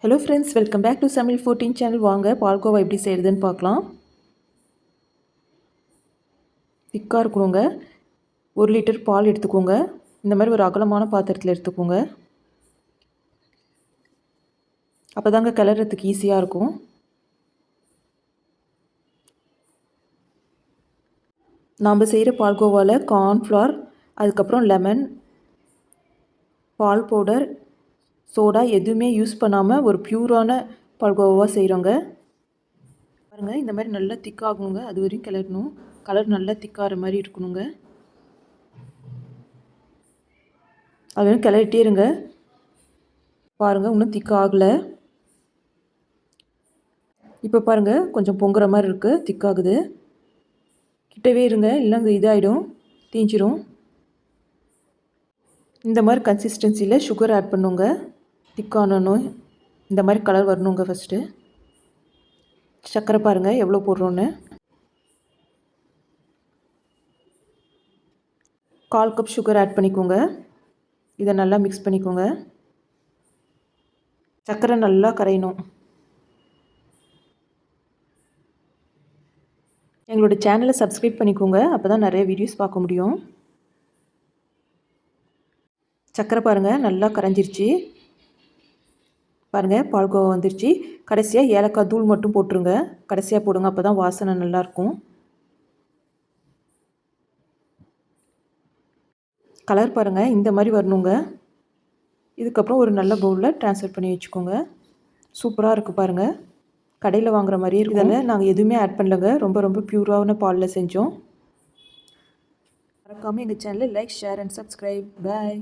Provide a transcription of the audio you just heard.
Hello friends, welcome back to Samayal 14 channel. வாங்க பால்கோவா எப்படி செய்கிறதுன்னு பார்க்கலாம். திக்காக இருக்கணுங்க. 1 லிட்டர் பால் எடுத்துக்கோங்க. இந்த மாதிரி ஒரு அகலமான பாத்திரத்தில் எடுத்துக்கோங்க. அப்போ தாங்க கிளறதுக்கு ஈஸியாக இருக்கும். நாம் செய்கிற பால்கோவாவில் கார்ன்ஃப்ளவர், அதுக்கப்புறம் லெமன், பால் பவுடர், சோடா எதுவுமே யூஸ் பண்ணாமல் ஒரு பியூரான பால்கோவாவாக செய்கிறோங்க. பாருங்கள், இந்த மாதிரி நல்லா திக்காகணுங்க. அது வரையும் கிளறணும். கலர் நல்லா திக்காகிற மாதிரி இருக்கணுங்க. அது வரையும் கிளறிட்டே இருங்க. பாருங்கள், இன்னும் திக்காகலை. இப்போ பாருங்கள், கொஞ்சம் பொங்குற மாதிரி இருக்குது, திக்காகுது. கிட்டவே இருங்க, இல்லைங்க இதாகிடும், தீஞ்சிரும். இந்த மாதிரி கன்சிஸ்டன்சியில் சுகர் ஆட் பண்ணுங்க. திக்கானணும், இந்த மாதிரி கலர் வரணுங்க. ஃபஸ்ட்டு சர்க்கரை பாருங்கள் எவ்வளோ போடுறோன்னு. 1/4 கப் சுகர் ஆட் பண்ணிக்கோங்க. இதை நல்லா மிக்ஸ் பண்ணிக்கோங்க. சர்க்கரை நல்லா கரையணும். எங்களோட சேனலை சப்ஸ்கிரைப் பண்ணிக்கோங்க, அப்போ தான் நிறைய வீடியோஸ் பார்க்க முடியும். சர்க்கரை பாருங்கள் நல்லா கரைஞ்சிருச்சு. பாருங்கள், பால்கோவா வந்துருச்சு. கடைசியாக ஏலக்காய் தூள் மட்டும் போட்டுருங்க. கடைசியாக போடுங்க, அப்போ தான் வாசனை நல்லாயிருக்கும். கலர் பாருங்கள் இந்த மாதிரி வரணுங்க. இதுக்கப்புறம் ஒரு நல்ல பவுலில் ட்ரான்ஸ்ஃபர் பண்ணி வச்சுக்கோங்க. சூப்பராக இருக்குது பாருங்கள், கடையில் வாங்குகிற மாதிரியே இருக்கும். இதில் நாங்கள் எதுவுமே ஆட் பண்ணலங்க, ரொம்ப ரொம்ப பியூரான பாலில் செஞ்சோம். மறக்காமல் எங்கள் சேனலை like, share and subscribe. Bye.